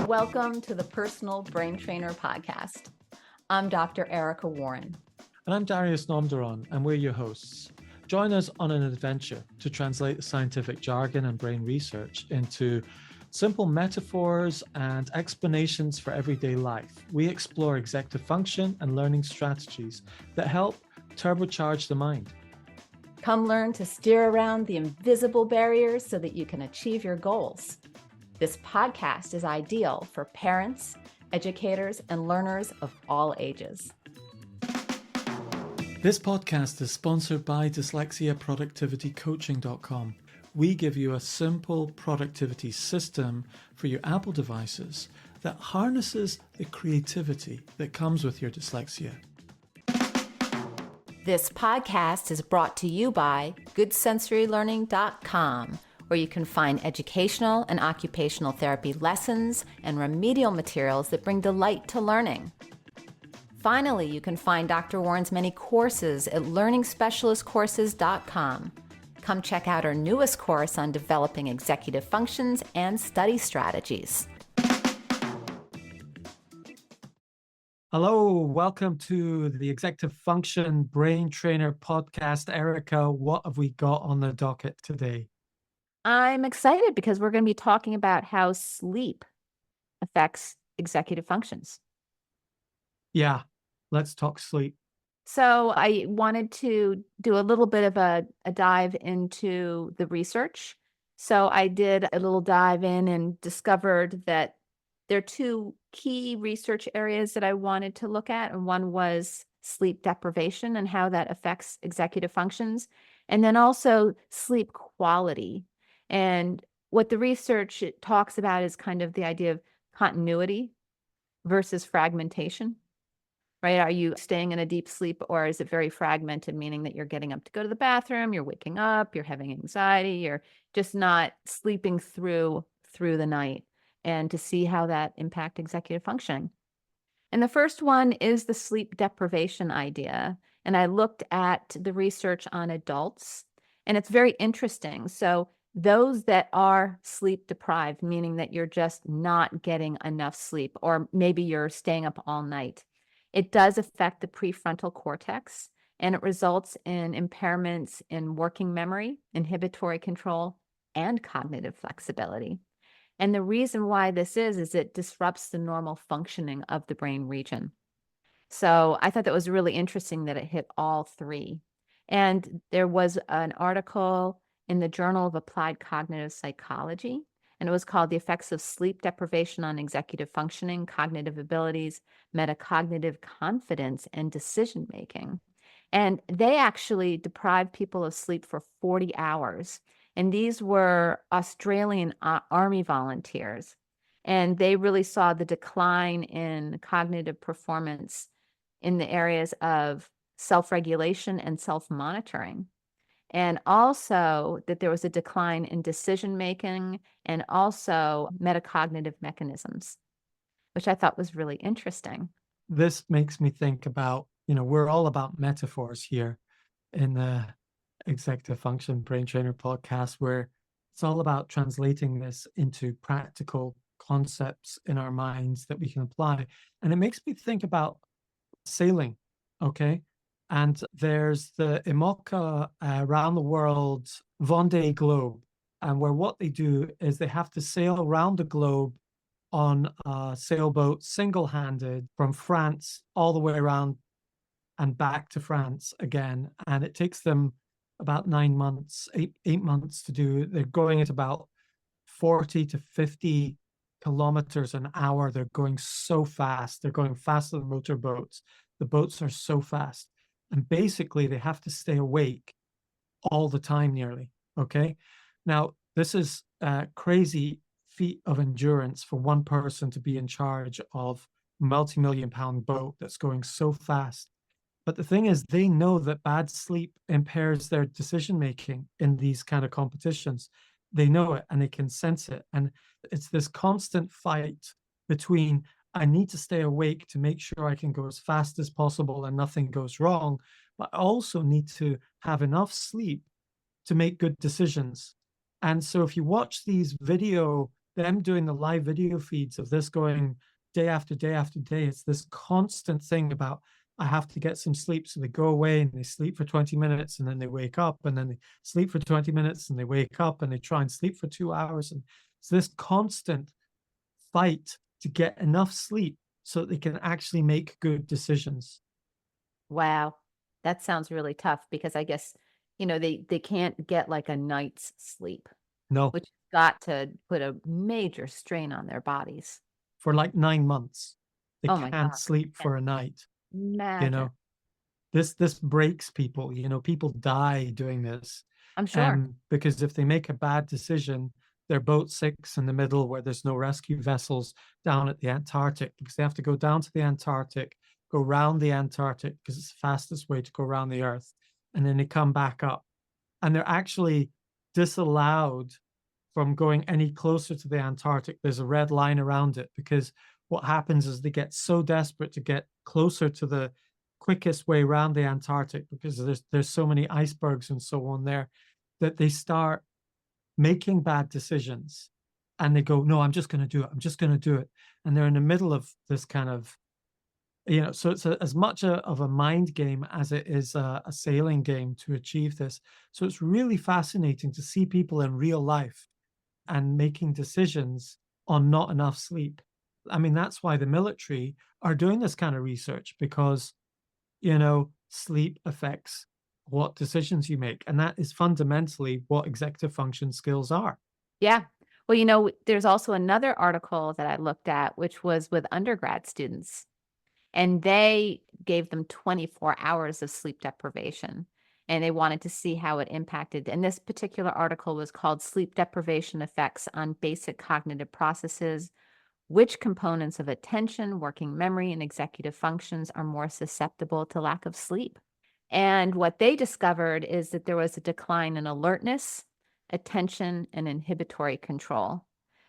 Welcome to the Personal Brain Trainer Podcast. I'm Dr. Erica Warren. And I'm Darius Namdaran, and we're your hosts. Join us on an adventure to translate the scientific jargon and brain research into simple metaphors and explanations for everyday life. We explore executive function and learning strategies that help turbocharge the mind. Come learn to steer around the invisible barriers so that you can achieve your goals. This podcast is ideal for parents, educators, and learners of all ages. This podcast is sponsored by dyslexiaproductivitycoaching.com. We give you a simple productivity system for your Apple devices that harnesses the creativity that comes with your dyslexia. This podcast is brought to you by goodsensorylearning.com, where you can find educational and occupational therapy lessons and remedial materials that bring delight to learning. Finally, you can find Dr. Warren's many courses at learningspecialistcourses.com. Come check out our newest course on developing executive functions and study strategies. Hello, welcome to the Executive Function Brain Trainer Podcast. Erica, what have we got on the docket today? I'm excited because we're going to be talking about how sleep affects executive functions. Yeah, let's talk sleep. So I wanted to do a little bit of a dive into the research. So I did a little dive in and discovered that there are two key research areas that I wanted to look at. And one was sleep deprivation and how that affects executive functions, and then also sleep quality. And what the research talks about is kind of the idea of continuity versus fragmentation. Right? Are you staying in a deep sleep, or is it very fragmented, meaning that you're getting up to go to the bathroom, you're waking up, you're having anxiety, you're just not sleeping through the night, and to see how that impacts executive functioning. And the first one is the sleep deprivation idea. And I looked at the research on adults, and it's very interesting. So those that are sleep deprived, meaning that you're just not getting enough sleep, or maybe you're staying up all night, it does affect the prefrontal cortex, and it results in impairments in working memory, inhibitory control, and cognitive flexibility. And the reason why this is it disrupts the normal functioning of the brain region. So I thought that was really interesting that it hit all three. And there was an article in the Journal of Applied Cognitive Psychology, and it was called The Effects of Sleep Deprivation on Executive Functioning, Cognitive Abilities, Metacognitive Confidence, and Decision-Making. And they actually deprived people of sleep for 40 hours. And these were Australian Army volunteers. And they really saw the decline in cognitive performance in the areas of self-regulation and self-monitoring. And also that there was a decline in decision-making and also metacognitive mechanisms, which I thought was really interesting. This makes me think about, we're all about metaphors here in the Executive Function Brain Trainer podcast, where it's all about translating this into practical concepts in our minds that we can apply. And it makes me think about sailing, okay? And there's the IMOCA around the world Vendée Globe, and where what they do is they have to sail around the globe on a sailboat single-handed from France all the way around and back to France again. And it takes them about 9 months, eight months to do. They're going at about 40 to 50 kilometers an hour. They're going so fast. They're going faster than motorboats. The boats are so fast. And basically, they have to stay awake all the time nearly, okay? Now, this is a crazy feat of endurance for one person to be in charge of a multi-million-pound boat that's going so fast. But the thing is, they know that bad sleep impairs their decision-making in these kind of competitions. They know it, and they can sense it. And it's this constant fight between, I need to stay awake to make sure I can go as fast as possible and nothing goes wrong, but I also need to have enough sleep to make good decisions. And so if you watch these video them doing the live video feeds of this going day after day after day. It's this constant thing about, I have to get some sleep. So they go away and they sleep for 20 minutes and then they wake up and then they sleep for 20 minutes and they wake up and they try and sleep for 2 hours. And it's this constant fight to get enough sleep so that they can actually make good decisions. Wow. That sounds really tough because I guess, they can't get like a night's sleep, No, which has got to put a major strain on their bodies. for like 9 months, they Oh my can't gosh. sleep Can't for a night, you imagine. know. This breaks people, people die doing this. I'm sure. Because if they make a bad decision, their boat sinks in the middle where there's no rescue vessels down at the Antarctic, because they have to go down to the Antarctic, go round the Antarctic because it's the fastest way to go around the Earth, and then they come back up. And they're actually disallowed from going any closer to the Antarctic. There's a red line around it because what happens is they get so desperate to get closer to the quickest way around the Antarctic, because there's so many icebergs and so on there, that they start making bad decisions, and they go, no, I'm just going to do it, I'm just going to do it. And they're in the middle of this kind of, so it's as much of a mind game as it is a sailing game to achieve this. So it's really fascinating to see people in real life and making decisions on not enough sleep. I mean, that's why the military are doing this kind of research, because sleep affects what decisions you make. And that is fundamentally what executive function skills are. Yeah. Well, there's also another article that I looked at, which was with undergrad students, and they gave them 24 hours of sleep deprivation. And they wanted to see how it impacted. And this particular article was called Sleep Deprivation Effects on Basic Cognitive Processes. Which components of attention, working memory, and executive functions are more susceptible to lack of sleep? And what they discovered is that there was a decline in alertness, attention, and inhibitory control.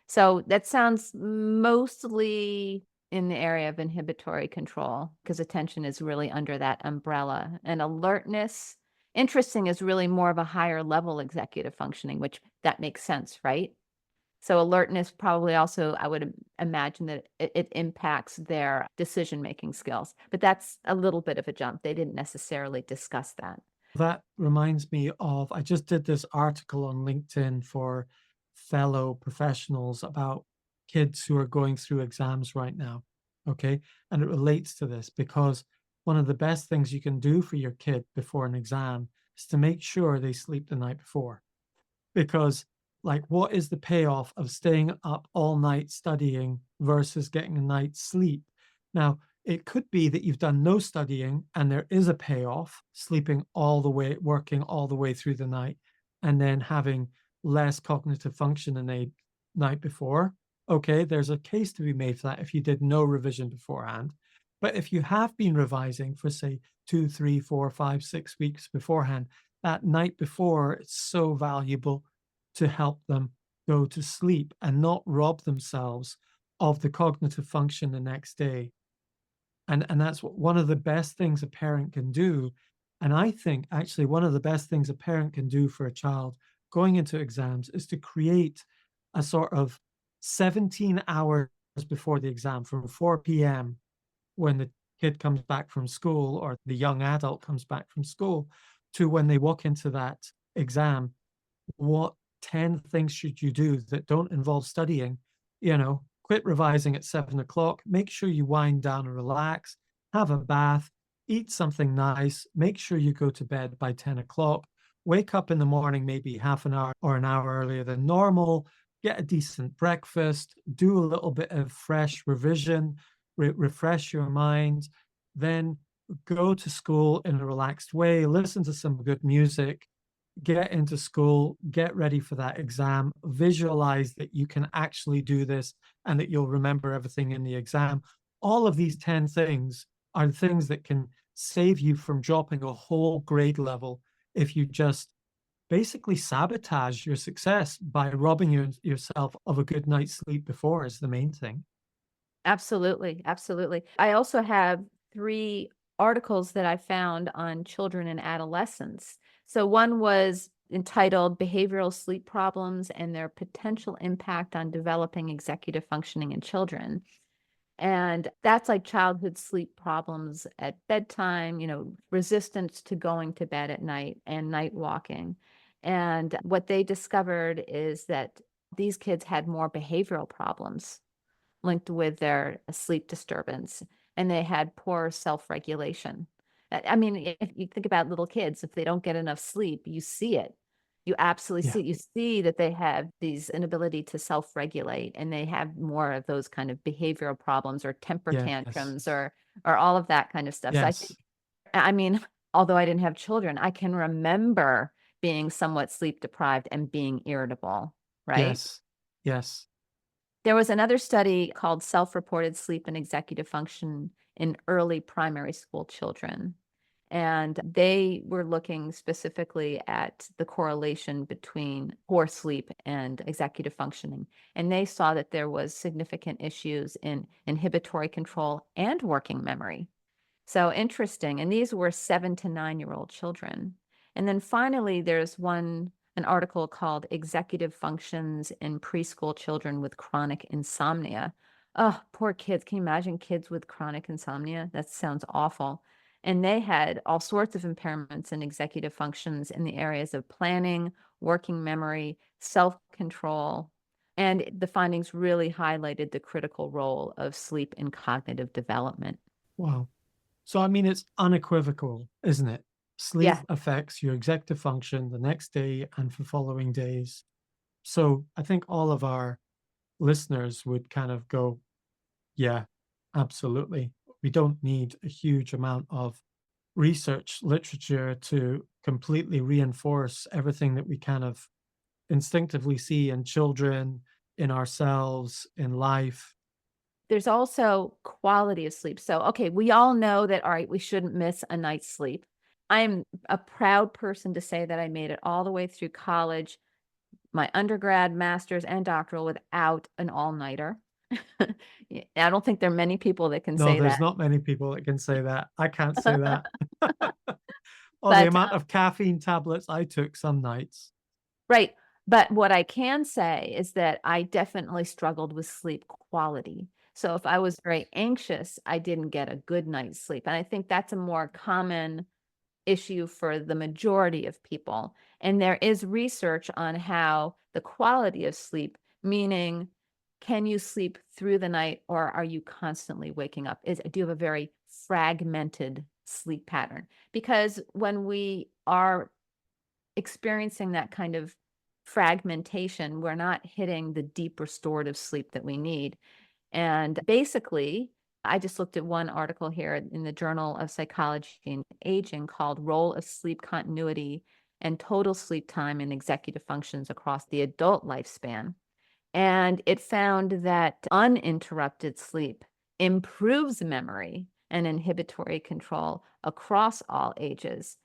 So that sounds mostly in the area of inhibitory control because attention is really under that umbrella. And alertness, interesting, is really more of a higher level executive functioning, which that makes sense, right? So alertness probably also, I would imagine that it impacts their decision-making skills, but that's a little bit of a jump. They didn't necessarily discuss that. That reminds me of, I just did this article on LinkedIn for fellow professionals about kids who are going through exams right now. Okay. And it relates to this because one of the best things you can do for your kid before an exam is to make sure they sleep the night before. Because, like, what is the payoff of staying up all night studying versus getting a night's sleep? Now, it could be that you've done no studying and there is a payoff, sleeping all the way, working all the way through the night, and then having less cognitive function the night before. Okay, there's a case to be made for that if you did no revision beforehand. But if you have been revising for, say, 2, 3, 4, 5, 6 weeks beforehand, that night before, it's so valuable to help them go to sleep and not rob themselves of the cognitive function the next day. And that's one of the best things a parent can do. And I think actually one of the best things a parent can do for a child going into exams is to create a sort of 17 hours before the exam, from 4 p.m. when the kid comes back from school or the young adult comes back from school, to when they walk into that exam. What 10 things should you do that don't involve studying? Quit revising at 7 o'clock. Make sure you wind down and relax, have a bath, eat something nice, make sure you go to bed by 10 o'clock, wake up in the morning, maybe half an hour or an hour earlier than normal, get a decent breakfast, do a little bit of fresh revision, refresh your mind, then go to school in a relaxed way, listen to some good music, get into school, get ready for that exam, visualize that you can actually do this and that you'll remember everything in the exam. All of these 10 things are things that can save you from dropping a whole grade level if you just basically sabotage your success by robbing yourself of a good night's sleep before, is the main thing. Absolutely, absolutely. I also have 3 articles that I found on children and adolescents. So one was entitled Behavioral Sleep Problems and Their Potential Impact on Developing Executive Functioning in Children. And that's like childhood sleep problems at bedtime, resistance to going to bed at night and night walking. And what they discovered is that these kids had more behavioral problems linked with their sleep disturbance, and they had poor self-regulation. I mean, if you think about little kids, if they don't get enough sleep, you see it. You absolutely Yeah. you see that they have these inability to self-regulate, and they have more of those kind of behavioral problems or temper Yes. tantrums or all of that kind of stuff. So Yes. I mean, although I didn't have children, I can remember being somewhat sleep deprived and being irritable, right? Yes. Yes. There was another study called Self-Reported Sleep and Executive Function in Early Primary School Children. And they were looking specifically at the correlation between poor sleep and executive functioning. And they saw that there was significant issues in inhibitory control and working memory. So interesting. And these were 7 to 9-year-old children. And then finally, there's an article called Executive Functions in Preschool Children with Chronic Insomnia. Oh, poor kids. Can you imagine kids with chronic insomnia? That sounds awful. And they had all sorts of impairments in executive functions in the areas of planning, working memory, self-control. And the findings really highlighted the critical role of sleep in cognitive development. Wow. So, I mean, it's unequivocal, isn't it? Yeah. Sleep affects your executive function the next day and for following days. So, I think all of our listeners would kind of go, yeah, absolutely. We don't need a huge amount of research literature to completely reinforce everything that we kind of instinctively see in children, in ourselves, in life. There's also quality of sleep. So, okay, we all know that, all right, we shouldn't miss a night's sleep. I am a proud person to say that I made it all the way through college, my undergrad, master's, and doctoral without an all-nighter. I don't think there are many people that can No, say there's that. not many people that can say that. I can't say that. Or the But amount of caffeine tablets I took some nights. right. But what I can say is that I definitely struggled with sleep quality. So if I was very anxious, I didn't get a good night's sleep. And I think that's a more common issue for the majority of people. And there is research on how the quality of sleep, meaning can you sleep through the night or are you constantly waking up? Do you have a very fragmented sleep pattern? Because when we are experiencing that kind of fragmentation, we're not hitting the deep restorative sleep that we need. And basically, I just looked at one article here in the Journal of Psychology and Aging called Role of Sleep Continuity and Total Sleep Time in Executive Functions Across the Adult Lifespan. And it found that uninterrupted sleep improves memory and inhibitory control across all ages.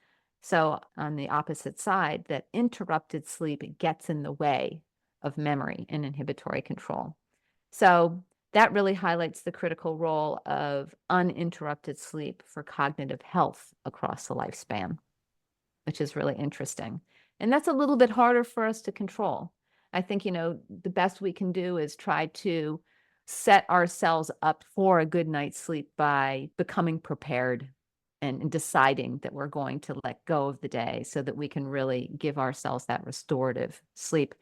So, on the opposite side, that interrupted sleep gets in the way of memory and inhibitory control. So, that really highlights the critical role of uninterrupted sleep for cognitive health across the lifespan, which is really interesting. And that's a little bit harder for us to control. I think, the best we can do is try to set ourselves up for a good night's sleep by becoming prepared and deciding that we're going to let go of the day so that we can really give ourselves that restorative sleep,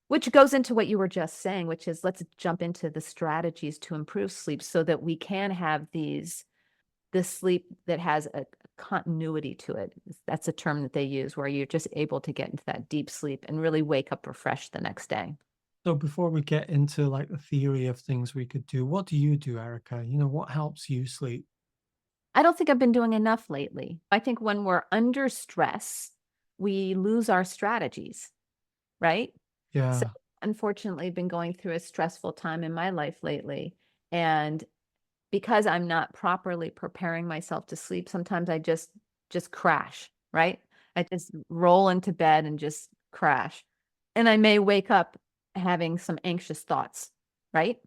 which goes into what you were just saying, which is let's jump into the strategies to improve sleep so that we can have this sleep that has a continuity to it. That's a term that they use where you're just able to get into that deep sleep and really wake up refreshed the next day. So before we get into like the theory of things we could do, what do you do, Erica? What helps you sleep? I don't think I've been doing enough lately. I think when we're under stress, we lose our strategies, right? So Yeah. unfortunately, I've been going through a stressful time in my life lately. And because I'm not properly preparing myself to sleep, sometimes I just crash, right? I just roll into bed and just crash. And I may wake up having some anxious thoughts, right?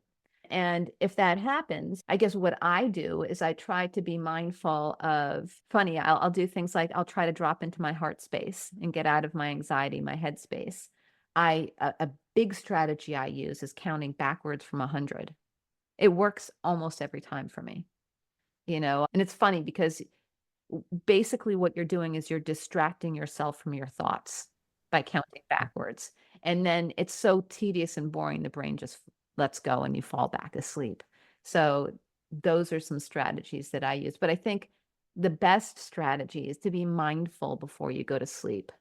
And if that happens, I guess what I do is I try to be mindful of funny, I'll do things like I'll try to drop into my heart space and get out of my anxiety, my head space. A big strategy I use is counting backwards from 100. It works almost every time for me, and it's funny because basically what you're doing is you're distracting yourself from your thoughts by counting backwards. And then it's so tedious and boring, the brain just lets go and you fall back asleep. So those are some strategies that I use. But I think the best strategy is to be mindful before you go to sleep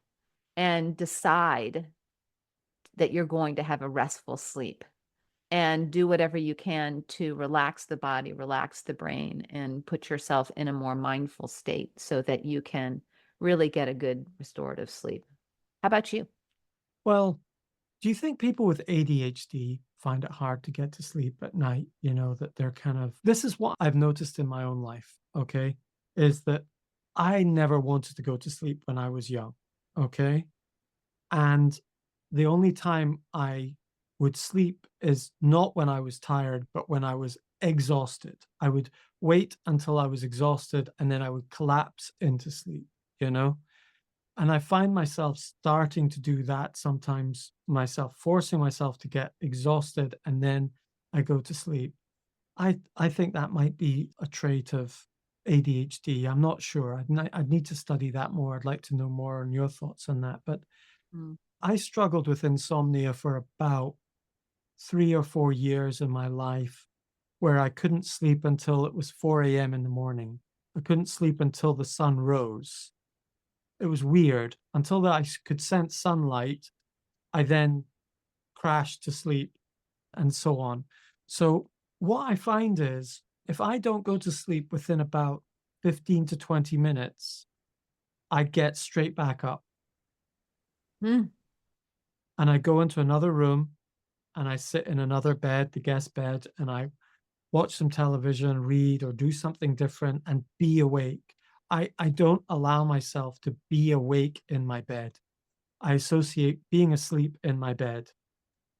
and decide that you're going to have a restful sleep and do whatever you can to relax the body, relax the brain, and put yourself in a more mindful state so that you can really get a good restorative sleep. How about you? Well, do you think people with ADHD find it hard to get to sleep at night? That they're kind of, this is what I've noticed in my own life, okay, is that I never wanted to go to sleep when I was young, okay? And the only time I would sleep is not when I was tired, but when I was exhausted. I would wait until I was exhausted and then I would collapse into sleep, you know? And I find myself starting to do that sometimes, myself forcing myself to get exhausted and then I go to sleep. I think that might be a trait of ADHD. I'm not sure. I'd need to study that more. I'd like to know more on your thoughts on that. But Mm. I struggled with insomnia for about 3 or 4 years in my life where I couldn't sleep until it was 4 a.m. in the morning. I couldn't sleep until the sun rose. It was weird. Until I could sense sunlight, I then crashed to sleep and so on. So, what I find is if I don't go to sleep within about 15 to 20 minutes, I get straight back up Mm. and I go into another room and I sit in another bed, the guest bed, and I watch some television, read, or do something different and be awake. I don't allow myself to be awake in my bed. I associate being asleep in my bed.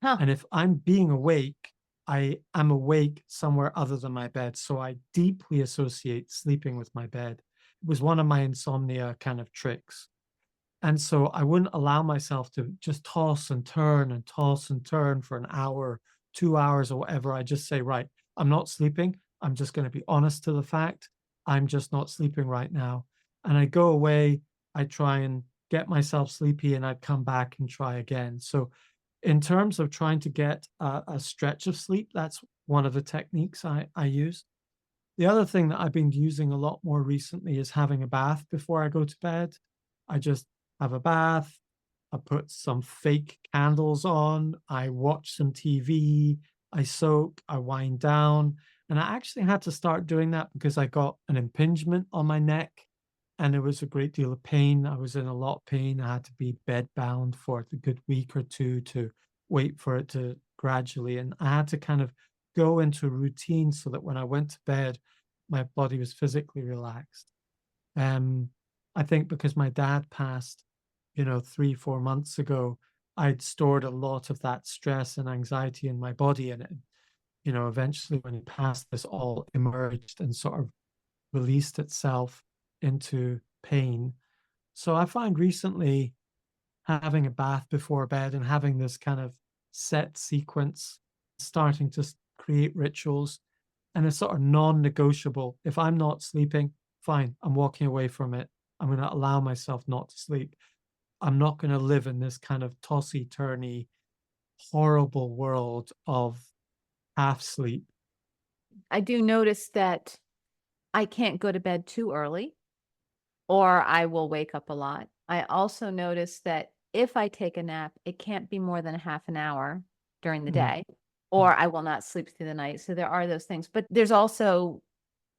Huh. And if I'm being awake, I am awake somewhere other than my bed. So I deeply associate sleeping with my bed. It was one of my insomnia kind of tricks. And so I wouldn't allow myself to just toss and turn and toss and turn for an hour, 2 hours, or whatever. I just say, right, I'm not sleeping. I'm just going to be honest to the fact. I'm just not sleeping right now. And I go away. I try and get myself sleepy and I'd come back and try again. So, in terms of trying to get a stretch of sleep, that's one of the techniques I use. The other thing that I've been using a lot more recently is having a bath before I go to bed. I just have a bath. I put some fake candles on. I watch some TV. I soak. I wind down. And I actually had to start doing that because I got an impingement on my neck and it was a great deal of pain. I was in a lot of pain. I had to be bed bound for a good week or two to wait for it to gradually. And I had to kind of go into a routine so that when I went to bed, my body was physically relaxed. Um, I think because my dad passed, 3, 4 months ago, I'd stored a lot of that stress and anxiety in my body. And eventually when he passed, this all emerged and sort of released itself into pain. So I find recently having a bath before bed and having this kind of set sequence, starting to create rituals, and it's sort of non-negotiable. If I'm not sleeping, fine, I'm walking away from it. I'm going to allow myself not to sleep. I'm not going to live in this kind of tossy-turny, horrible world of half sleep. I do notice that I can't go to bed too early or I will wake up a lot. I also notice that if I take a nap, it can't be more than a half an hour during the Mm, day, mm. or I will not sleep through the night. So there are those things. But there's also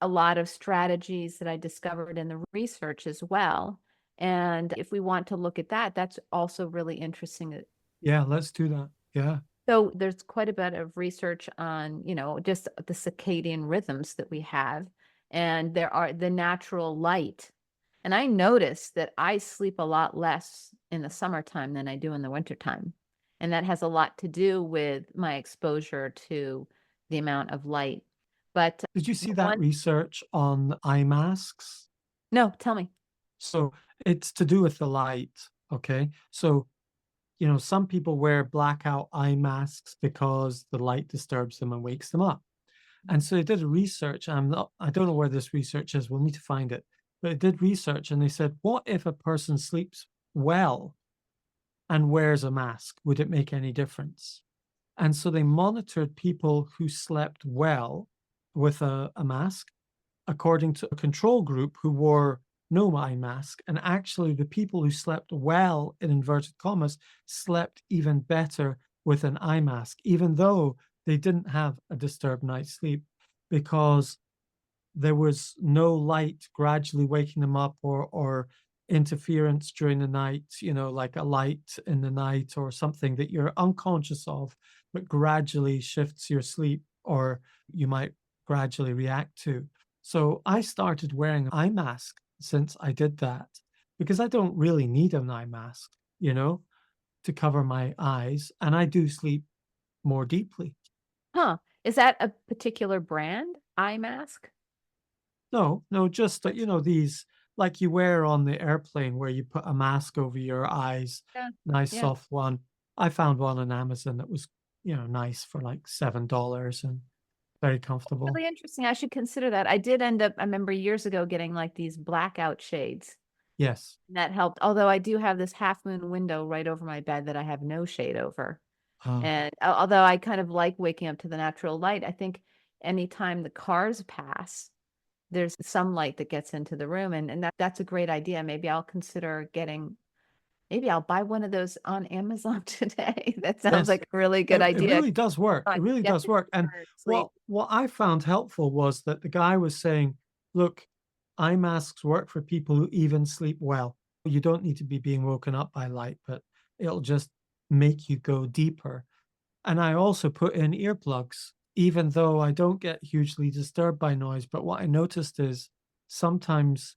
a lot of strategies that I discovered in the research as well. And if we want to look at that, that's also really interesting. Yeah, let's do that. Yeah. So there's quite a bit of research on, just the circadian rhythms that we have, and there are the natural light. And I notice that I sleep a lot less in the summertime than I do in the wintertime. And that has a lot to do with my exposure to the amount of light. But Did you see that one research on eye masks? no, tell me. So it's to do with the light. Okay. So, some people wear blackout eye masks because the light disturbs them and wakes them up. And so they did a research. I don't know where this research is. We'll need to find it. But it did research and they said, what if a person sleeps well and wears a mask? Would it make any difference? And so they monitored people who slept well with a mask according to a control group who wore no eye mask. And actually, the people who slept well, in inverted commas, slept even better with an eye mask, even though they didn't have a disturbed night's sleep, because there was no light gradually waking them up or interference during the night, like a light in the night or something that you're unconscious of, but gradually shifts your sleep or you might gradually react to. So I started wearing an eye mask since I did that because I don't really need an eye mask, to cover my eyes. And I do sleep more deeply. Huh. Is that a particular brand eye mask? No, no, just that, these like you wear on the airplane where you put a mask over your eyes, Yeah. nice Yeah. soft one. I found one on Amazon that was, nice for like $7 and very comfortable. Really interesting. I should consider that. I remember years ago getting like these blackout shades. Yes. And that helped. Although I do have this half moon window right over my bed that I have no shade over. Uh, And although I kind of like waking up to the natural light, I think anytime the cars pass, there's some light that gets into the room. And that's a great idea. Maybe I'll buy one of those on Amazon today. That sounds yes. like a really good It idea. really does work. I It can really get does work. And deeper sleep. what I found helpful was that the guy was saying, look, eye masks work for people who even sleep well. You don't need to be being woken up by light, but it'll just make you go deeper. And I also put in earplugs, even though I don't get hugely disturbed by noise. But what I noticed is sometimes,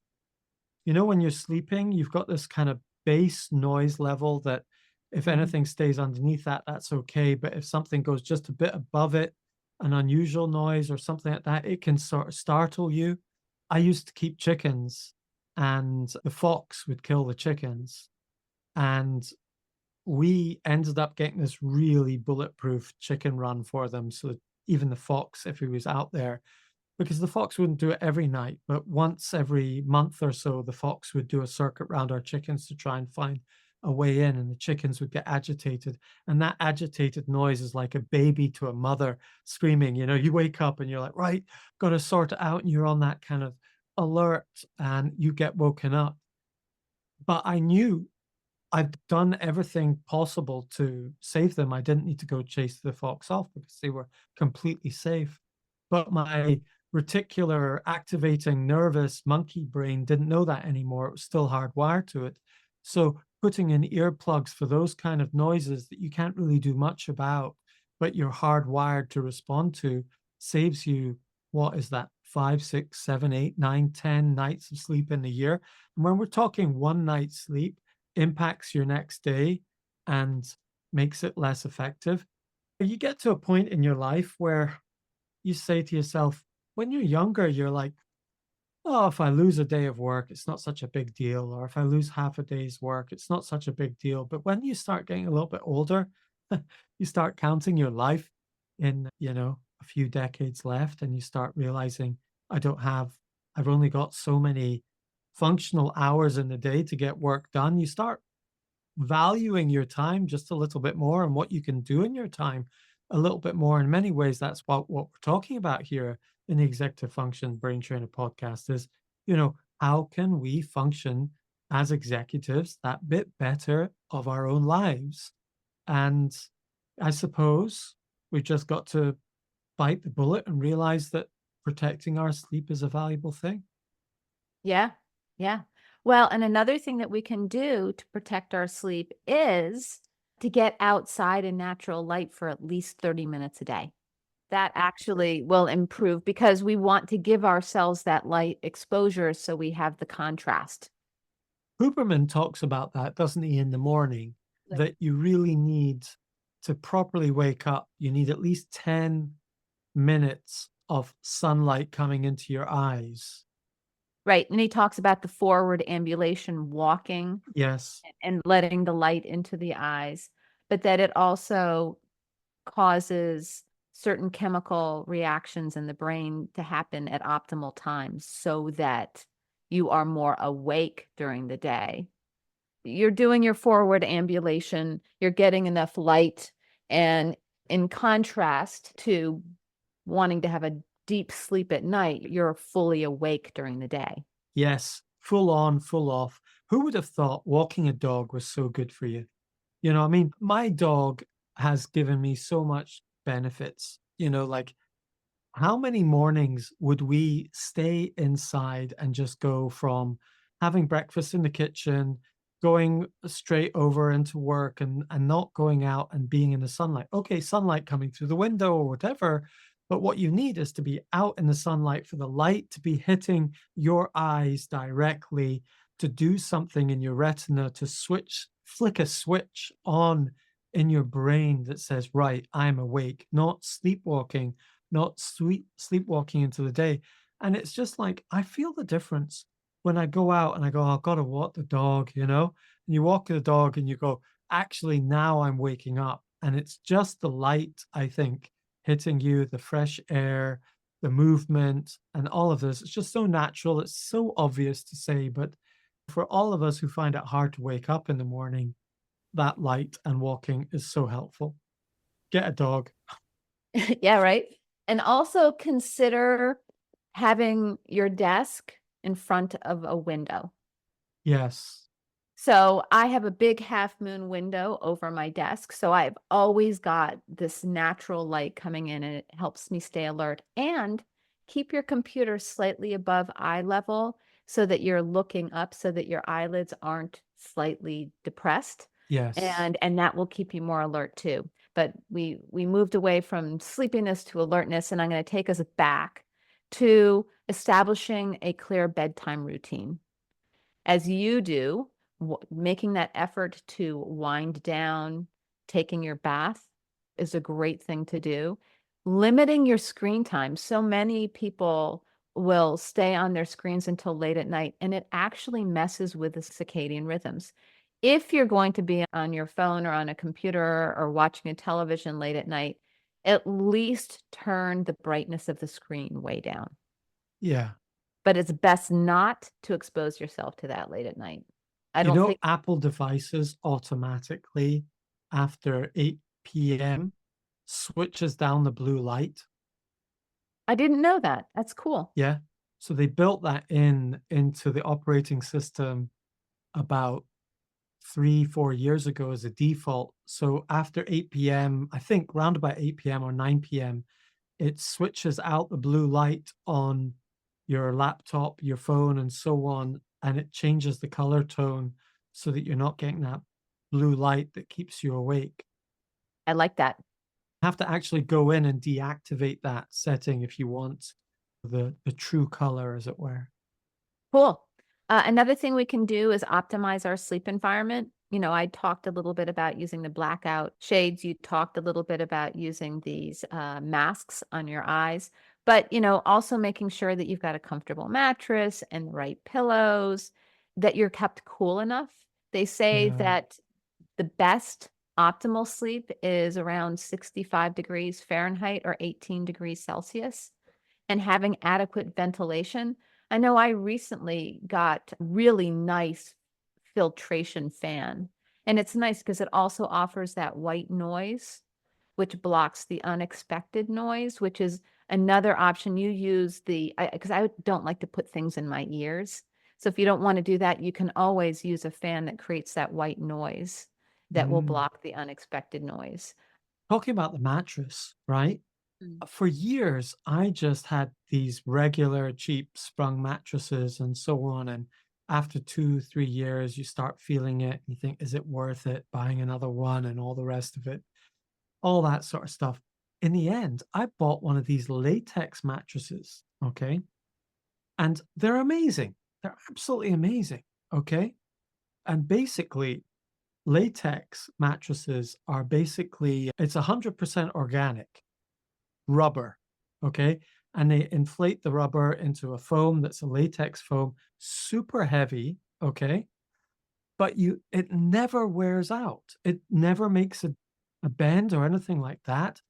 when you're sleeping, you've got this kind of base noise level that if Mhm. anything stays underneath that, that's okay. But if something goes just a bit above it, an unusual noise or something like that, it can sort of startle you. I used to keep chickens and the fox would kill the chickens. And we ended up getting this really bulletproof chicken run for them. So that even the fox, if he was out there, because the fox wouldn't do it every night, but once every month or so, the fox would do a circuit round our chickens to try and find a way in, and the chickens would get agitated. And that agitated noise is like a baby to a mother screaming. You wake up and you're like, right, got to sort it out. And you're on that kind of alert and you get woken up. But I knew I've done everything possible to save them. I didn't need to go chase the fox off because they were completely safe. But my reticular activating nervous monkey brain didn't know that anymore. It was still hardwired to it. So putting in earplugs for those kind of noises that you can't really do much about, but you're hardwired to respond to, saves you, what is that, 5, 6, 7, 8, 9, 10 nights of sleep in a year. And when we're talking one night's sleep, impacts your next day and makes it less effective. You get to a point in your life where you say to yourself, when you're younger, you're like, oh, if I lose a day of work, it's not such a big deal. Or if I lose half a day's work, it's not such a big deal. But when you start getting a little bit older, you start counting your life in, a few decades left, and you start realizing, I've only got so many functional hours in the day to get work done. You start valuing your time just a little bit more and what you can do in your time a little bit more. In many ways, that's what we're talking about here in the Executive Function Brain Trainer podcast is, how can we function as executives that bit better of our own lives? And I suppose we've just got to bite the bullet and realize that protecting our sleep is a valuable thing. Yeah. Yeah. Well, and another thing that we can do to protect our sleep is to get outside in natural light for at least 30 minutes a day. That actually will improve because we want to give ourselves that light exposure so we have the contrast. Huberman talks about that, doesn't he, in the morning, Like, that you really need to properly wake up. You need at least 10 minutes of sunlight coming into your eyes. Right, and he talks about the forward ambulation walking Yes. and letting the light into the eyes, but that it also causes certain chemical reactions in the brain to happen at optimal times so that you are more awake during the day. You're doing your forward ambulation, you're getting enough light, and in contrast to wanting to have a deep sleep at night, you're fully awake during the day. Yes. Full on, full off. Who would have thought walking a dog was so good for you? You know, I mean, my dog has given me so much benefits, like how many mornings would we stay inside and just go from having breakfast in the kitchen, going straight over into work and not going out and being in the sunlight? Okay, sunlight coming through the window or whatever, but what you need is to be out in the sunlight for the light to be hitting your eyes directly, to do something in your retina, to flick a switch on in your brain that says, right, I'm awake, not sleepwalking, not sleepwalking into the day. And it's just like I feel the difference when I go out and I go, I've got to walk the dog, And you walk the dog and you go, actually, now I'm waking up. And it's just the light, I think, hitting you, the fresh air, the movement, and all of this. It's just so natural. It's so obvious to say, but for all of us who find it hard to wake up in the morning, that light and walking is so helpful. Get a dog. Yeah, right. And also consider having your desk in front of a window. Yes. So I have a big half moon window over my desk. So I've always got this natural light coming in and it helps me stay alert. And keep your computer slightly above eye level so that you're looking up so that your eyelids aren't slightly depressed. Yes. And that will keep you more alert too. But we moved away from sleepiness to alertness, and I'm going to take us back to establishing a clear bedtime routine. As you do, making that effort to wind down, taking your bath is a great thing to do. Limiting your screen time. So many people will stay on their screens until late at night, and it actually messes with the circadian rhythms. If you're going to be on your phone or on a computer or watching a television late at night, at least turn the brightness of the screen way down. Yeah. But it's best not to expose yourself to that late at night. I don't think Apple devices automatically after 8 p.m. switches down the blue light. I didn't know that. That's cool. Yeah. So they built that into the operating system about 3, 4 years ago as a default. So after 8 p.m., I think round about 8 p.m. or 9 p.m., it switches out the blue light on your laptop, your phone, and so on, and it changes the color tone so that you're not getting that blue light that keeps you awake. I like that. Have to actually go in and deactivate that setting if you want the true color, as it were. Cool. Another thing we can do is optimize our sleep environment. I talked a little bit about using the blackout shades. You talked a little bit about using these masks on your eyes, but, also making sure that you've got a comfortable mattress and the right pillows, that you're kept cool enough. They say Yeah. that the best optimal sleep is around 65 degrees Fahrenheit or 18 degrees Celsius, and having adequate ventilation. I know I recently got a really nice filtration fan, and it's nice because it also offers that white noise, which blocks the unexpected noise, which is another option. You use because I don't like to put things in my ears. So if you don't want to do that, you can always use a fan that creates that white noise that will Mm. block the unexpected noise. Talking about the mattress, right? For years, I just had these regular cheap sprung mattresses and so on. And after 2, 3 years, you start feeling it. You think, is it worth it buying another one and all the rest of it? All that sort of stuff. In the end, I bought one of these latex mattresses. Okay. And they're amazing. They're absolutely amazing. Okay. And basically, latex mattresses are basically, it's 100% organic rubber. okay? And they inflate the rubber into a foam that's a latex foam, super heavy, okay? But it never wears out. It never makes a bend or anything like that.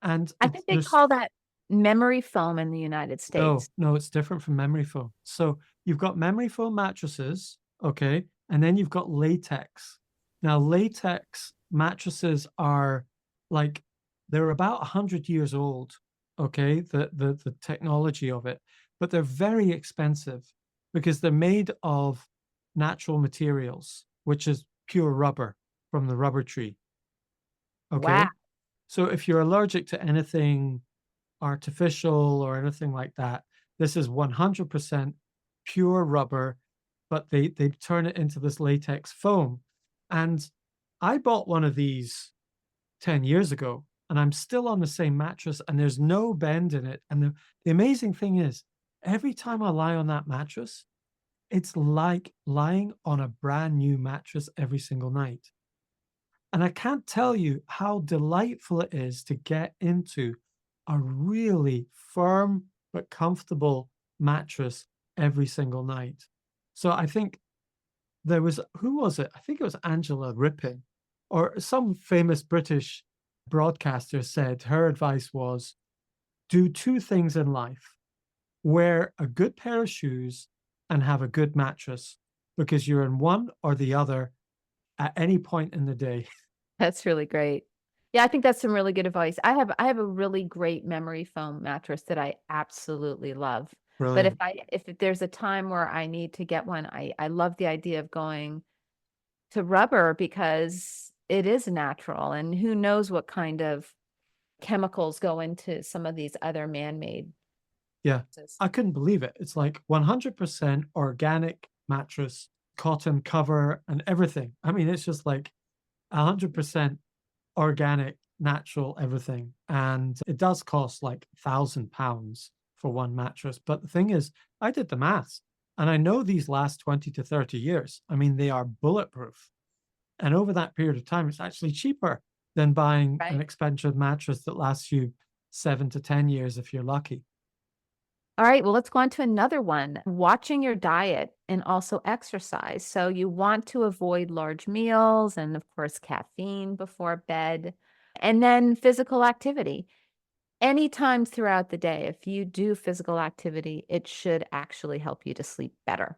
And I think they there's call that memory foam in the United no, States. no, it's different from memory foam. So you've got memory foam mattresses, okay, and then you've got latex. Now, latex mattresses are like they're about 100 years old, okay, the technology of it, but they're very expensive because they're made of natural materials, which is pure rubber from the rubber tree, Wow. okay? So if you're allergic to anything artificial or anything like that. This is 100% pure rubber, but they turn it into this latex foam. And I bought one of these 10 years ago, and I'm still on the same mattress, and there's no bend in it. And the amazing thing is, every time I lie on that mattress, it's like lying on a brand new mattress every single night. And I can't tell you how delightful it is to get into a really firm but comfortable mattress every single night. So I think there was, who was it? I think it was Angela Rippin or some famous British broadcaster said her advice was do two things in life: wear a good pair of shoes and have a good mattress, because you're in one or the other at any point in the day. That's really great. Yeah, I think that's some really good advice. I have a really great memory foam mattress that I absolutely love. But Brilliant. if there's a time where I need to get one, I love the idea of going to rubber because it is natural and who knows what kind of chemicals go into some of these other man-made Yeah, mattresses. I couldn't believe it. It's like 100% organic mattress, cotton cover, and everything. I mean, it's just like 100% organic, natural everything. And it does cost like £1,000 for one mattress. But the thing is, I did the maths and I know these last 20 to 30 years. I mean, they are bulletproof. And over that period of time, it's actually cheaper than buying an Right. expensive mattress that lasts you 7 to 10 years if you're lucky. All right, well, let's go on to another one. Watching your diet and also exercise. So you want to avoid large meals and, of course, caffeine before bed, and then physical activity. Anytime throughout the day, if you do physical activity, it should actually help you to sleep better.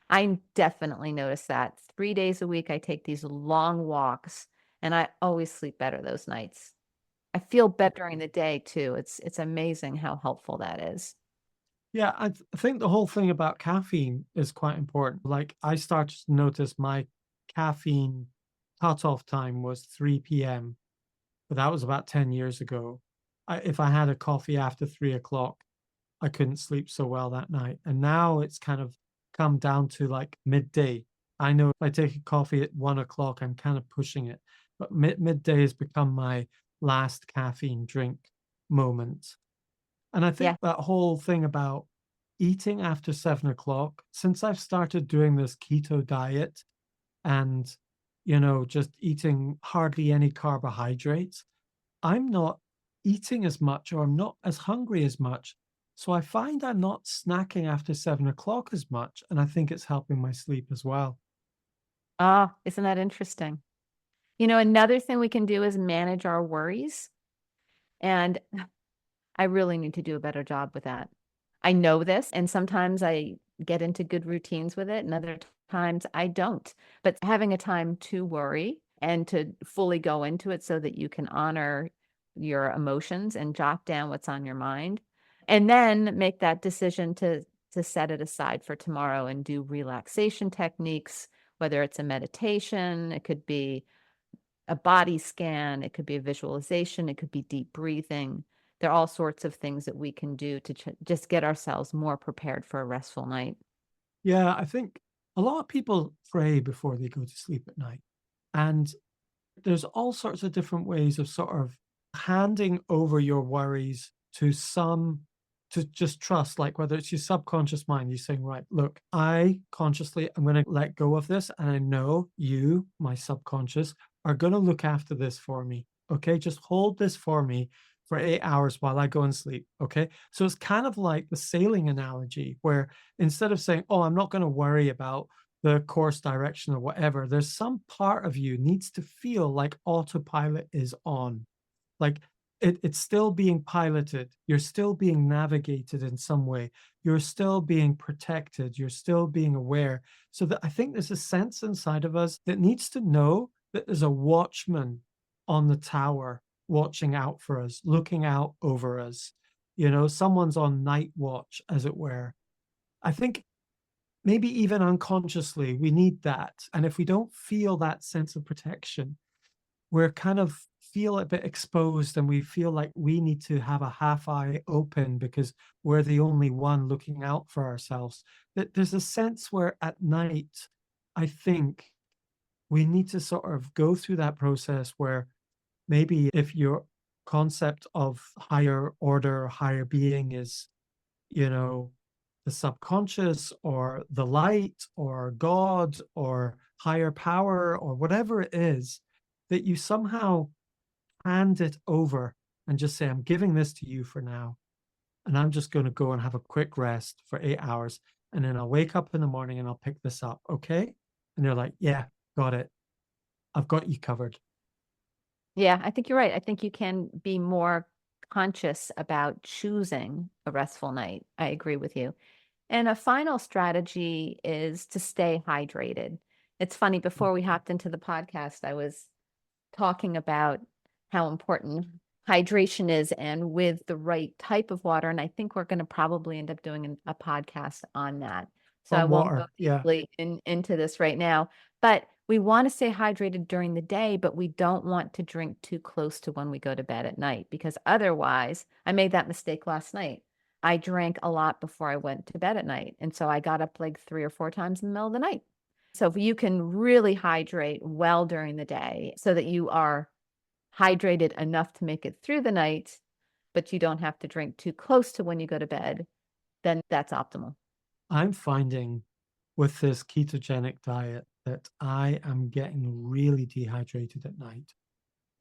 I definitely notice that 3 days a week, I take these long walks and I always sleep better those nights. I feel better during the day too. It's amazing how helpful that is. Yeah, I think the whole thing about caffeine is quite important. Like, I started to notice my caffeine cutoff time was 3 p.m., but that was about 10 years ago. If I had a coffee after 3 o'clock, I couldn't sleep so well that night. And now it's kind of come down to like midday. I know if I take a coffee at 1 o'clock, I'm kind of pushing it, but midday has become my last caffeine drink moment. And I Yeah. think that whole thing about eating after 7 o'clock, since I've started doing this keto diet and, just eating hardly any carbohydrates, I'm not eating as much or I'm not as hungry as much. So I find I'm not snacking after 7 o'clock as much. And I think it's helping my sleep as well. Ah, isn't that interesting? Another thing we can do is manage our worries. And I really need to do a better job with that. I know this, and sometimes I get into good routines with it, and other times I don't. But having a time to worry and to fully go into it so that you can honor your emotions and jot down what's on your mind, and then make that decision to set it aside for tomorrow and do relaxation techniques, whether it's a meditation, it could be a body scan, it could be a visualization, it could be deep breathing. There are all sorts of things that we can do to just get ourselves more prepared for a restful night. Yeah, I think a lot of people pray before they go to sleep at night. And there's all sorts of different ways of sort of handing over your worries to to just trust, like whether it's your subconscious mind, you're saying, right, look, I consciously I'm going to let go of this. And I know you, my subconscious, are going to look after this for me. Okay. Just hold this for me for 8 hours while I go and sleep. Okay. So it's kind of like the sailing analogy, where instead of saying, oh, I'm not going to worry about the course direction or whatever, there's some part of you needs to feel like autopilot is on. Like it's still being piloted. You're still being navigated in some way. You're still being protected. You're still being aware. So that I think there's a sense inside of us that needs to know that there's a watchman on the tower watching out for us, looking out over us. You know, someone's on night watch, as it were. I think maybe even unconsciously, we need that. And if we don't feel that sense of protection, we're kind of feel a bit exposed and we feel like we need to have a half eye open because we're the only one looking out for ourselves. That there's a sense where at night, I think we need to sort of go through that process where maybe if your concept of higher order, higher being is, you know, the subconscious or the light or God or higher power or whatever it is, that you somehow hand it over and just say, I'm giving this to you for now. And I'm just going to go and have a quick rest for 8 hours. And then I'll wake up in the morning and I'll pick this up. Okay. And they're like, yeah, got it. I've got you covered. Yeah, I think you're right. I think you can be more conscious about choosing a restful night. I agree with you. And a final strategy is to stay hydrated. It's funny, before we hopped into the podcast, I was talking about how important hydration is and with the right type of water. And I think we're going to probably end up doing a podcast on that. So I On won't go water. Yeah. deeply into this right now. But we want to stay hydrated during the day, but we don't want to drink too close to when we go to bed at night, because otherwise, I made that mistake last night. I drank a lot before I went to bed at night. And so I got up like 3 or 4 times in the middle of the night. So if you can really hydrate well during the day so that you are hydrated enough to make it through the night, but you don't have to drink too close to when you go to bed, then that's optimal. I'm finding with this ketogenic diet that I am getting really dehydrated at night.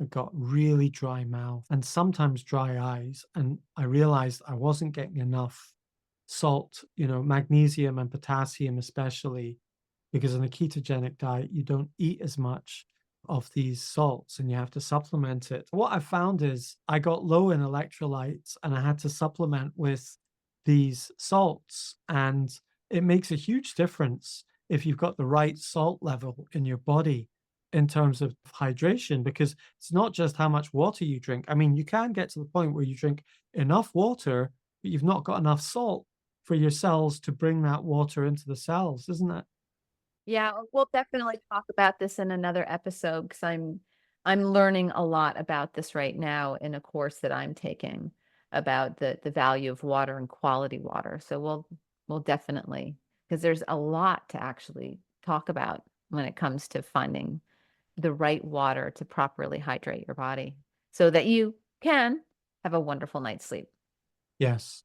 I got really dry mouth and sometimes dry eyes. And I realized I wasn't getting enough salt, you know, magnesium and potassium, especially because in a ketogenic diet, you don't eat as much of these salts and you have to supplement it. What I found is I got low in electrolytes and I had to supplement with these salts. And it makes a huge difference if you've got the right salt level in your body in terms of hydration, because it's not just how much water you drink. I mean, you can get to the point where you drink enough water, but you've not got enough salt for your cells to bring that water into the cells, isn't it? Yeah, we'll definitely talk about this in another episode because I'm learning a lot about this right now in a course that I'm taking about the value of water and quality water. So we'll definitely, because there's a lot to actually talk about when it comes to finding the right water to properly hydrate your body so that you can have a wonderful night's sleep. Yes.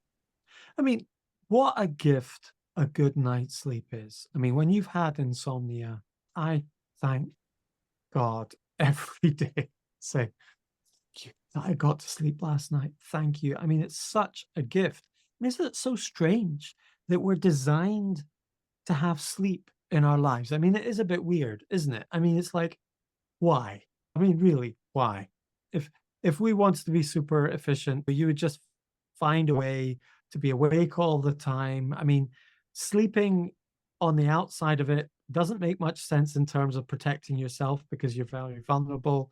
I mean, what a gift a good night's sleep is. I mean, when you've had insomnia, I thank God every day. Say, "Thank you that I got to sleep last night. Thank you." I mean, it's such a gift. I mean, isn't it so strange that we're designed to have sleep in our lives? I mean, it is a bit weird, isn't it? I mean, it's like, why? I mean, really, why? If if we wanted to be super efficient, you would just find a way to be awake all the time. I mean, sleeping on the outside of it doesn't make much sense in terms of protecting yourself because you're very vulnerable,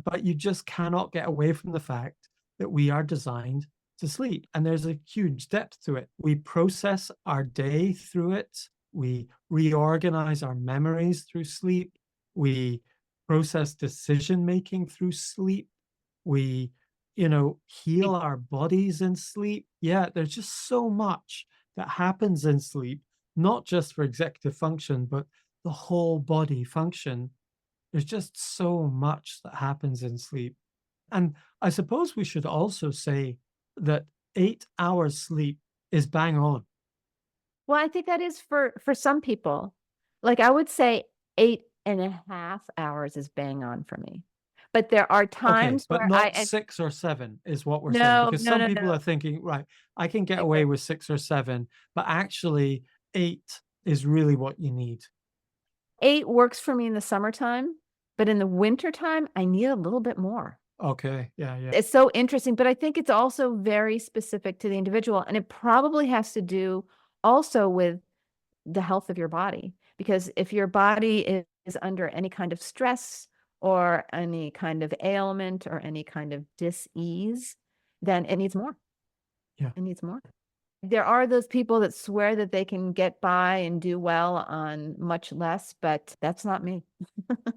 but you just cannot get away from the fact that we are designed to sleep. And there's a huge depth to it. We process our day through it. We reorganize our memories through sleep. We process decision making through sleep. We, you know, heal our bodies in sleep. Yeah, there's just so much that happens in sleep, not just for executive function, but the whole body function. There's just so much that happens in sleep. And I suppose we should also say that 8 hours sleep is bang on. Well, I think that is for some people. Like I would say 8.5 hours is bang on for me. But there are Okay, times but where not 6 or 7 is what we're saying, no, because no, some no, people no. are thinking, "Right, I can get I away agree. with 6 or 7, but actually 8 is really what you need." 8 works for me in the summertime, but in the wintertime, I need a little bit more. Okay, yeah, yeah, It's so interesting, but I think it's also very specific to the individual, and it probably has to do also with the health of your body, because if your body is under any kind of stress or any kind of ailment or any kind of dis-ease, then it needs more. yeah. It needs more. There are those people that swear that they can get by and do well on much less, but that's not me.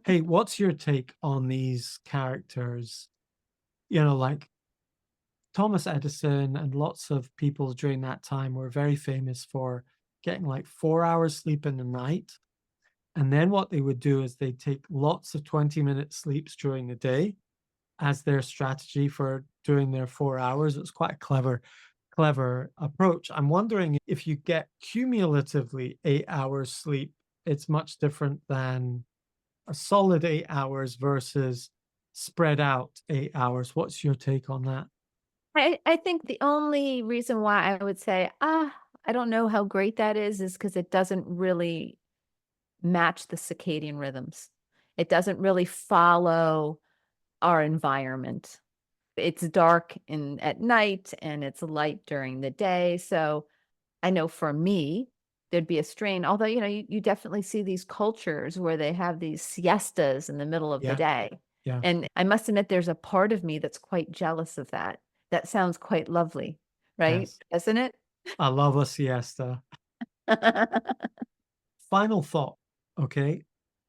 Hey, what's your take on these characters? Like Thomas Edison and lots of people during that time were very famous for getting like 4 hours sleep in the night. And then what they would do is they'd take lots of 20-minute sleeps during the day as their strategy for doing their 4 hours. It's quite a clever approach. I'm wondering if you get cumulatively 8 hours sleep, it's much different than a solid 8 hours versus spread out 8 hours. What's your take on that? I think the only reason why I would say, I don't know how great that is because it doesn't really match the circadian rhythms. It doesn't really follow our environment. It's dark in at night and it's light during the day. So I know for me, there'd be a strain. Although, you definitely see these cultures where they have these siestas in the middle of the Yeah, day. yeah, And I must admit, there's a part of me that's quite jealous of that. That sounds quite lovely, right? yes. Isn't it? I love a siesta. Final thought, okay?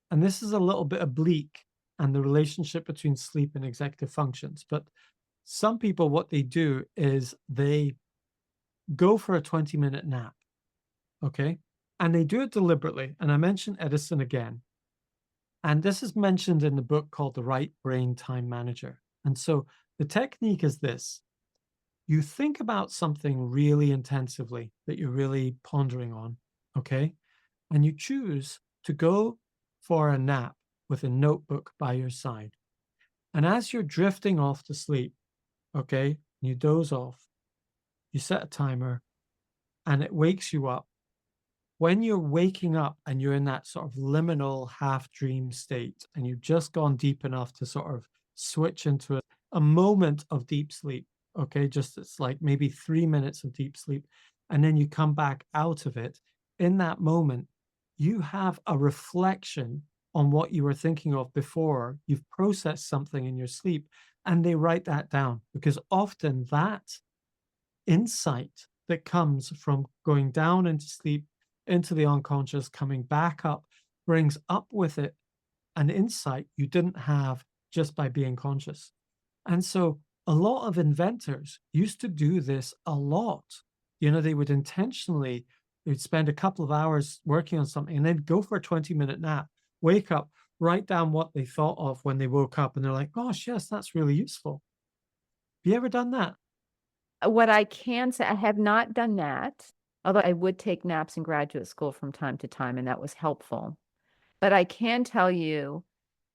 And this is a little bit oblique and the relationship between sleep and executive functions. But some people, what they do is they go for a 20-minute nap, okay? And they do it deliberately. And I mentioned Edison again. And this is mentioned in the book called The Right Brain Time Manager. And so the technique is this: you think about something really intensively that you're really pondering on, okay? And you choose to go for a nap with a notebook by your side. And as you're drifting off to sleep, okay, you doze off, you set a timer and it wakes you up. When you're waking up and you're in that sort of liminal half dream state and you've just gone deep enough to sort of switch into a moment of deep sleep, okay, just it's like maybe 3 minutes of deep sleep, and then you come back out of it. In that moment, you have a reflection on what you were thinking of before. You've processed something in your sleep, and they write that down because often that insight that comes from going down into sleep, into the unconscious, coming back up, brings up with it an insight you didn't have just by being conscious. And so a lot of inventors used to do this a lot. They would intentionally, they'd spend a couple of hours working on something and then go for a 20-minute nap, wake up, write down what they thought of when they woke up, and they're like, gosh, yes, that's really useful. Have you ever done that? What I can say, I have not done that, although I would take naps in graduate school from time to time, and that was helpful. But I can tell you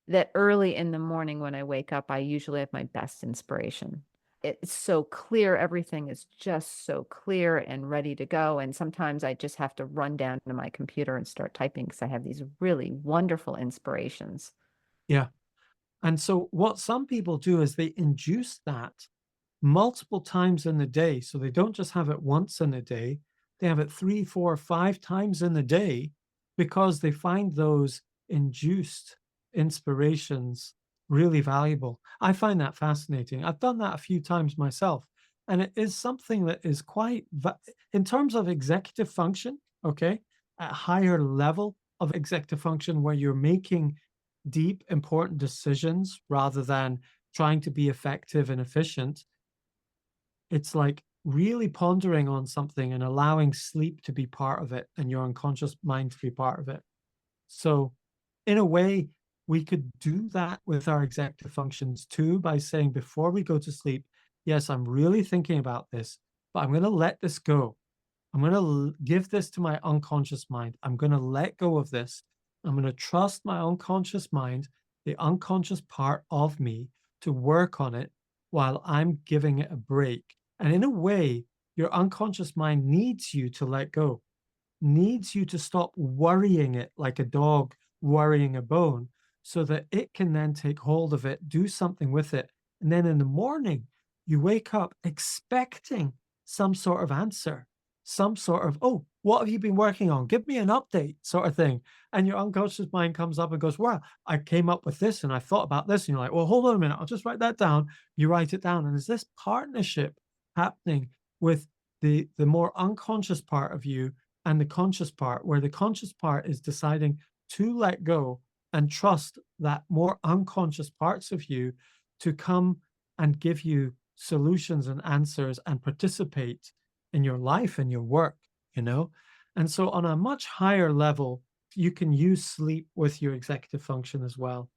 that early in the morning when I wake up, I usually have my best inspiration. It's so clear, everything is just so clear and ready to go, and sometimes I just have to run down to my computer and start typing because I have these really wonderful inspirations. Yeah. And so what some people do is they induce that multiple times in the day. So they don't just have it once in a day, they have it 3, 4, 5 times in the day because they find those induced inspirations really valuable. I find that fascinating. I've done that a few times myself. And it is something that is in terms of executive function, okay, at a higher level of executive function where you're making deep, important decisions rather than trying to be effective and efficient. It's like really pondering on something and allowing sleep to be part of it and your unconscious mind to be part of it. So, in a way, we could do that with our executive functions too by saying before we go to sleep, yes, I'm really thinking about this, but I'm going to let this go. I'm going to give this to my unconscious mind. I'm going to let go of this. I'm going to trust my unconscious mind the unconscious part of me to work on it while I'm giving it a break. And in a way, your unconscious mind needs you to let go, needs you to stop worrying it like a dog worrying a bone, so that it can then take hold of it, do something with it. And then in the morning, you wake up expecting some sort of answer, some sort of, oh, what have you been working on? Give me an update, sort of thing. And your unconscious mind comes up and goes, well, I came up with this and I thought about this. And you're like, well, hold on a minute. I'll just write that down. You write it down. And there's this partnership happening with the more unconscious part of you and the conscious part, where the conscious part is deciding to let go and trust that more unconscious parts of you to come and give you solutions and answers and participate in your life and your work, you know? And so on a much higher level, you can use sleep with your executive function as well.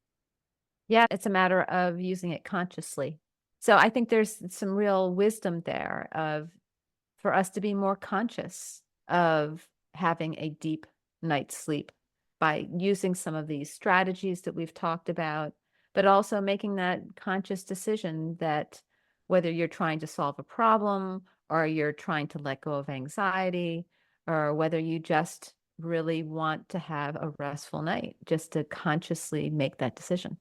Yeah, it's a matter of using it consciously. So I think there's some real wisdom there of for us to be more conscious of having a deep night's sleep by using some of these strategies that we've talked about, but also making that conscious decision that whether you're trying to solve a problem or you're trying to let go of anxiety or whether you just really want to have a restful night, just to consciously make that decision.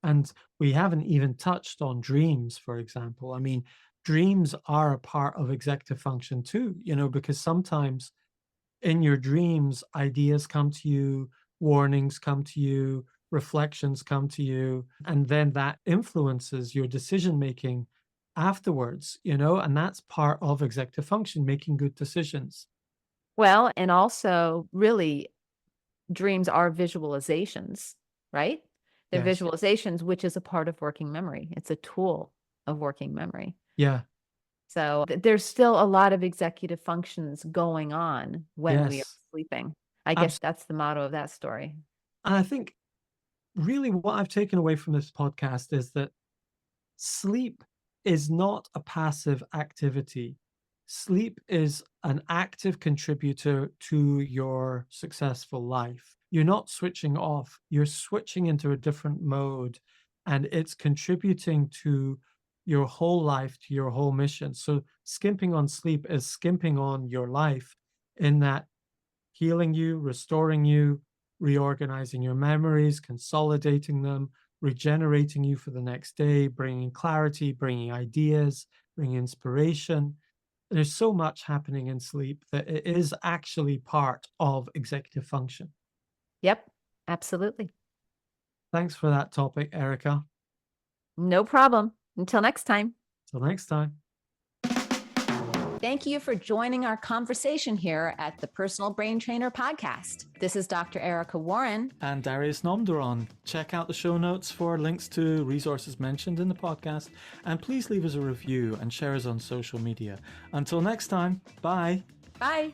And we haven't even touched on dreams, for example. I mean, dreams are a part of executive function too, you know, because sometimes in your dreams, ideas come to you, warnings come to you, reflections come to you, and then that influences your decision making afterwards, you know, and that's part of executive function, making good decisions. Well, and also really dreams are visualizations, right? They're Yes. visualizations, which is a part of working memory. It's a tool of working memory. Yeah. So there's still a lot of executive functions going on when we are Yes. sleeping. I guess Absolutely. that's the motto of that story. And I think really what I've taken away from this podcast is that sleep is not a passive activity. Sleep is an active contributor to your successful life. You're not switching off, you're switching into a different mode, and it's contributing to your whole life, to your whole mission. So, skimping on sleep is skimping on your life in that healing you, restoring you, reorganizing your memories, consolidating them, regenerating you for the next day, bringing clarity, bringing ideas, bringing inspiration. There's so much happening in sleep that it is actually part of executive function. Yep, absolutely. Thanks for that topic, Erica. No problem. Until next time. Till next time. Thank you for joining our conversation here at the Personal Brain Trainer Podcast. This is Dr. Erica Warren. And Darius Namdaran. Check out the show notes for links to resources mentioned in the podcast. And please leave us a review and share us on social media. Until next time, bye. Bye.